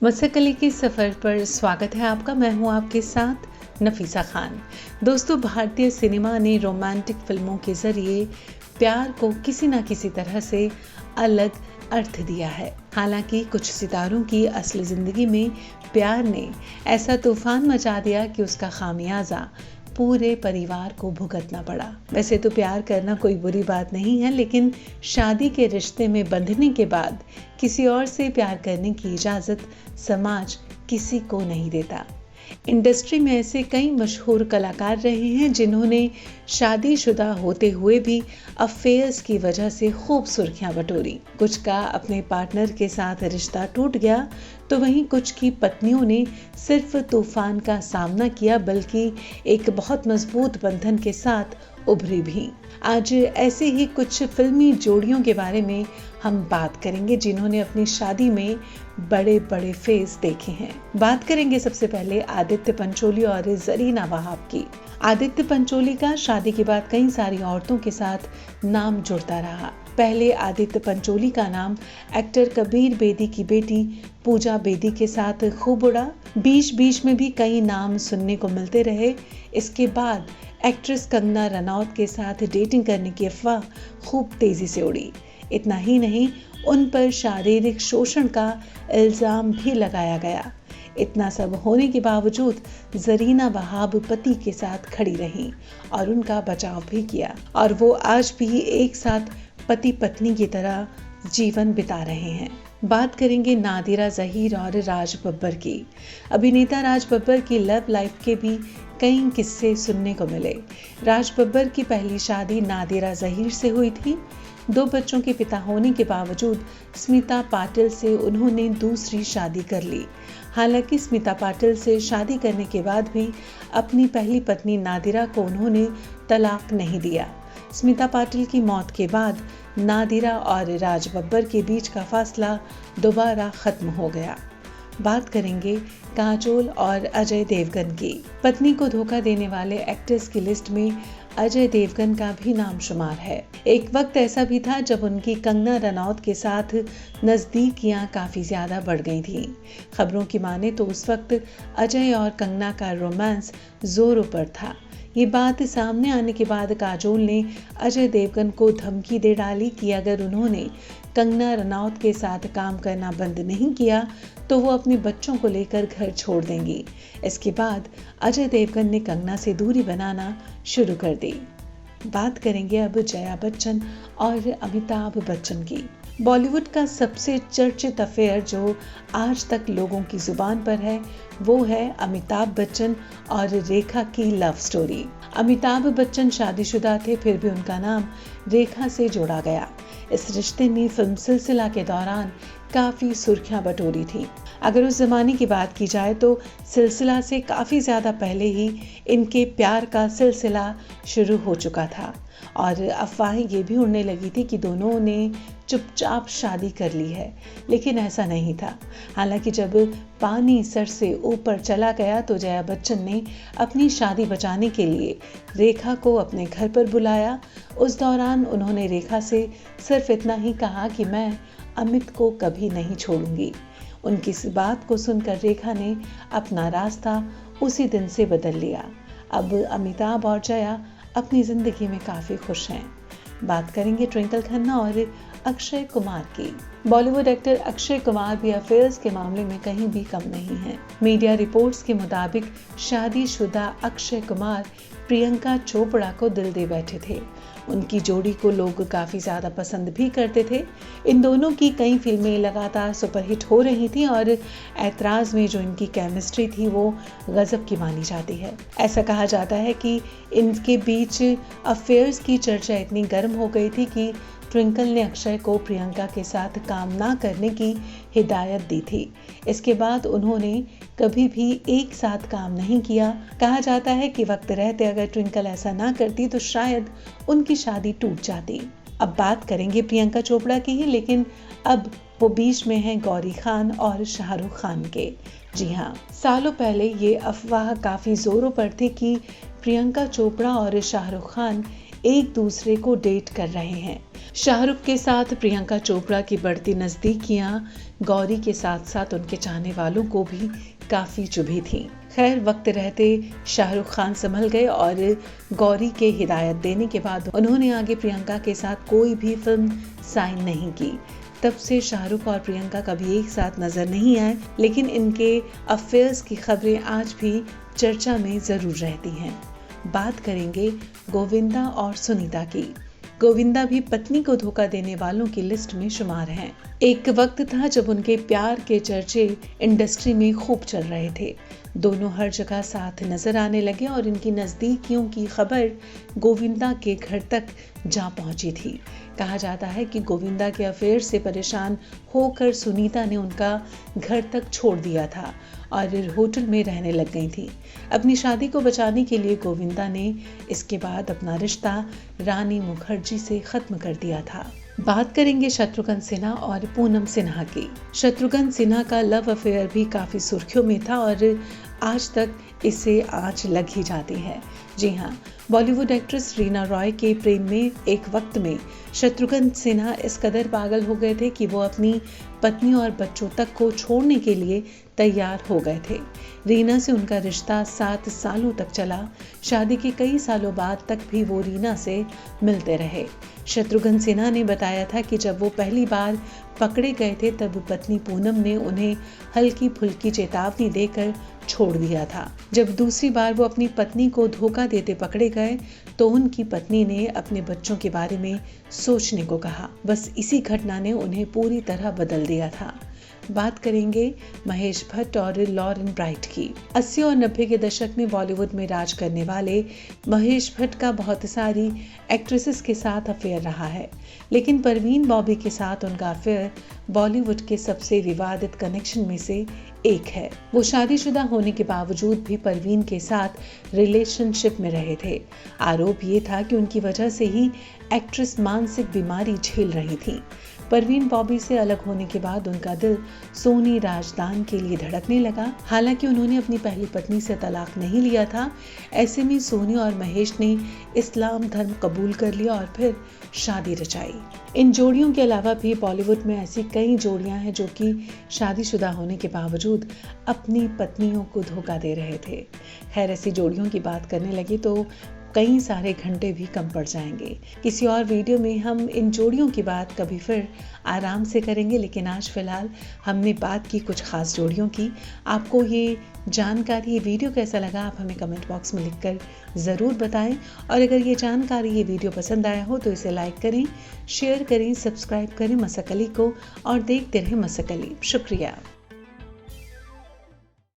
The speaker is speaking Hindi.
मसकली के सफ़र पर स्वागत है आपका। मैं हूं आपके साथ नफीसा खान। दोस्तों, भारतीय सिनेमा ने रोमांटिक फिल्मों के जरिए प्यार को किसी न किसी तरह से अलग अर्थ दिया है। हालांकि कुछ सितारों की असली जिंदगी में प्यार ने ऐसा तूफान मचा दिया कि उसका खामियाजा पूरे परिवार को भुगतना पड़ा। वैसे तो प्यार करना कोई बुरी बात नहीं है, लेकिन शादी के रिश्ते में बंधने के बाद किसी और से प्यार करने की इजाज़त समाज किसी को नहीं देता। इंडस्ट्री में ऐसे कई मशहूर कलाकार रहे हैं जिन्होंने शादीशुदा होते हुए भी अफेयर्स की वजह से खूब सुर्खियां बटोरी। कुछ का अपने पार्टनर के साथ रिश्ता टूट गया, तो वहीं कुछ की पत्नियों ने सिर्फ तूफान का सामना किया, बल्कि एक बहुत मजबूत बंधन के साथ उभरी भी। आज ऐसे ही कुछ फिल्मी जोड़ियों के बारे में हम बात करेंगे जिन्होंने अपनी शादी में बड़े बड़े फेज देखे हैं। बात करेंगे सबसे पहले आदित्य पंचोली और जरीना वहाब की। आदित्य पंचोली का शादी के बाद कई सारी औरतों के साथ नाम जुड़ता रहा। पहले आदित्य पंचोली का नाम एक्टर कबीर बेदी की बेटी पूजा बेदी के साथ खूब उड़ा। बीच बीच में भी कई नाम सुनने को मिलते रहे। इसके बाद एक्ट्रेस कंगना रनौत के साथ डेटिंग करने की अफवाह खूब तेजी से उड़ी। इतना ही नहीं, उन पर शारीरिक शोषण का इल्जाम भी लगाया गया। इतना सब होने के बावजूद जरीना वहाब पति के साथ खड़ी रहीं और उनका बचाव भी किया, और वो आज भी एक साथ पति पत्नी की तरह जीवन बिता रहे हैं। बात करेंगे नादिरा ज़हीर और राज बब्बर की। अभिनेता राज बब्बर की लव लाइफ के भी कई किस्से सुनने को मिले। राज बब्बर की पहली शादी नादिरा ज़हीर से हुई थी। 2 बच्चों के पिता होने के बावजूद स्मिता पाटिल से उन्होंने दूसरी शादी कर ली। हालांकि स्मिता पाटिल से शादी करने के बाद भी अपनी पहली पत्नी नादिरा को उन्होंने तलाक नहीं दिया। स्मिता पाटिल की मौत के बाद नादिरा और राज बब्बर के बीच का फासला दोबारा खत्म हो गया। बात करेंगे काजोल और अजय देवगन की। पत्नी को धोखा देने वाले एक्टर्स की लिस्ट में अजय देवगन का भी नाम शुमार है। एक वक्त ऐसा भी था जब उनकी कंगना रनौत के साथ नजदीकियां काफी ज्यादा बढ़ गई थीं। खबरों की माने तो उस वक्त अजय और कंगना का रोमांस जोरों पर था। ये बात सामने आने के बाद काजोल ने अजय देवगन को धमकी दे डाली कि अगर उन्होंने कंगना रनौत के साथ काम करना बंद नहीं किया तो वो अपने बच्चों को लेकर घर छोड़ देंगी। इसके बाद अजय देवगन ने कंगना से दूरी बनाना शुरू कर दी। बात करेंगे अब जया बच्चन और अमिताभ बच्चन की। बॉलीवुड का सबसे चर्चित अफेयर जो आज तक लोगों की जुबान पर है, वो है अमिताभ बच्चन और रेखा की लव स्टोरी। अमिताभ बच्चन शादीशुदा थे, फिर भी उनका नाम रेखा से जोड़ा गया। इस रिश्ते ने फिल्म सिलसिला के दौरान काफी सुर्खियां बटोरी थी। अगर उस जमाने की बात की जाए तो सिलसिला से काफी ज्यादा पहले ही इनके प्यार का सिलसिला शुरू हो चुका था, और अफवाहें ये भी उड़ने लगी थी कि दोनों ने चुपचाप शादी कर ली है, लेकिन ऐसा नहीं था। हालांकि जब पानी सर से ऊपर चला गया तो जया बच्चन ने अपनी शादी बचाने के लिए रेखा को अपने घर पर बुलाया। उस दौरान उन्होंने रेखा से सिर्फ इतना ही कहा कि मैं अमित को कभी नहीं छोड़ूंगी। उनकी इस बात को सुनकर रेखा ने अपना रास्ता उसी दिन से बदल लिया। अब अमिताभ और जया अपनी जिंदगी में काफी खुश हैं। बात करेंगे ट्विंकल खन्ना और अक्षय कुमार की। बॉलीवुड एक्टर अक्षय कुमार भी अफेयर्स के मामले में कहीं भी कम नहीं है। मीडिया रिपोर्ट्स के मुताबिक शादीशुदा अक्षय कुमार प्रियंका चोपड़ा को दिल दे बैठे थे। उनकी जोड़ी को लोग काफी ज्यादा पसंद भी करते थे। इन दोनों की कई फिल्में लगातार सुपरहिट हो रही थी और ऐतराज में जो इनकी केमिस्ट्री थी वो गजब की मानी जाती है। ऐसा कहा जाता है कि इनके बीच अफेयर्स की चर्चा इतनी गर्म हो गई थी कि ट्विंकल ने अक्षय को प्रियंका के साथ काम ना करने की हिदायत दी थी। इसके बाद उन्होंने कभी भी एक साथ काम नहीं किया। कहा जाता है कि वक्त रहते अगर ट्विंकल ऐसा ना करती तो शायद उनकी शादी टूट जाती। अब बात करेंगे प्रियंका चोपड़ा की ही, लेकिन अब वो बीच में हैं गौरी खान और शाहरुख खान के। जी हाँ, सालों पहले ये अफवाह काफी जोरों पर थी कि प्रियंका चोपड़ा और शाहरुख खान एक दूसरे को डेट कर रहे हैं। शाहरुख के साथ प्रियंका चोपड़ा की बढ़ती नजदीकियां गौरी के साथ साथ उनके चाहने वालों को भी काफी चुभी थी। खैर, वक्त रहते शाहरुख खान संभल गए और गौरी के हिदायत देने के बाद उन्होंने आगे प्रियंका के साथ कोई भी फिल्म साइन नहीं की। तब से शाहरुख और प्रियंका कभी एक साथ नजर नहीं आए, लेकिन इनके अफेयर्स की खबरें आज भी चर्चा में जरूर रहती हैं। बात करेंगे गोविंदा और सुनीता की। गोविंदा भी पत्नी को धोखा देने वालों की लिस्ट में शुमार हैं। एक वक्त था जब उनके प्यार के चर्चे इंडस्ट्री में खूब चल रहे थे। दोनों हर जगह साथ नजर आने लगे और इनकी नजदीकियों की खबर गोविंदा के घर तक जा पहुंची थी। कहा जाता है कि गोविंदा के अफेयर से परेशान होकर सुनीता ने उनका घर तक छोड़ दिया था और होटल में रहने लग गई थी। अपनी शादी को बचाने के लिए गोविंदा ने इसके बाद अपना रिश्ता रानी मुखर्जी से खत्म कर दिया था। बात करेंगे शत्रुघ्न सिन्हा और पूनम सिन्हा की। शत्रुघ्न सिन्हा का लव अफेयर भी काफी सुर्खियों में था और आज तक इसे आंच लग ही जाती है। जी हाँ, बॉलीवुड एक्ट्रेस रीना रॉय के प्रेम में एक वक्त में शत्रुघ्न सिन्हा इस कदर पागल हो गए थे कि वो अपनी पत्नी और बच्चों तक को छोड़ने के लिए तैयार हो गए थे। रीना से उनका रिश्ता 7 सालों तक चला। शादी के कई सालों बाद तक भी वो रीना से मिलते रहे। शत्रुघ्न सिन्हा ने बताया था कि जब वो पहली बार पकड़े गए थे तब पत्नी पूनम ने उन्हें हल्की फुल्की चेतावनी देकर छोड़ दिया था। जब दूसरी बार वो अपनी पत्नी को धोखा देते पकड़े गए तो उनकी पत्नी ने अपने बच्चों के बारे में सोचने को कहा। बस इसी घटना ने उन्हें पूरी तरह बदल दिया था। बात करेंगे महेश भट्ट और लॉरेन ब्राइट की। 80 और 90 के दशक में बॉलीवुड में राज करने वाले महेश भट्ट का बहुत सारी एक्ट्रेसेस के साथ अफेयर रहा है, लेकिन परवीन बॉबी के साथ उनका अफेयर बॉलीवुड के सबसे विवादित कनेक्शन में से एक है। वो शादीशुदा होने के बावजूद भी परवीन के साथ रिलेशनशिप में रहे थे। आरोप ये था कि उनकी वजह से ही एक्ट्रेस मानसिक बीमारी झेल रही थी। परवीन बॉबी से अलग होने के बाद उनका दिल सोनी राजदान के लिए धड़कने लगा। हालांकि उन्होंने अपनी पहली पत्नी से तलाक नहीं लिया था। ऐसे में सोनी और महेश ने इस्लाम धर्म कबूल कर लिया और फिर शादी रचाई। इन जोड़ियों के अलावा भी बॉलीवुड में ऐसी कई जोड़ियां हैं जो कि शादीशुदा होने के बावजूद अपनी पत्नियों को धोखा दे रहे थे। खैर, ऐसी जोड़ियों की बात करने लगे तो कई सारे घंटे भी कम पड़ जाएंगे। किसी और वीडियो में हम इन जोड़ियों की बात कभी फिर आराम से करेंगे, लेकिन आज फिलहाल हमने बात की कुछ खास जोड़ियों की। आपको ये जानकारी, ये वीडियो कैसा लगा आप हमें कमेंट बॉक्स में लिखकर ज़रूर बताएं। और अगर ये जानकारी, ये वीडियो पसंद आया हो तो इसे लाइक करें, शेयर करें, सब्सक्राइब करें मसक अली को और देखते रहें मसक अली। शुक्रिया।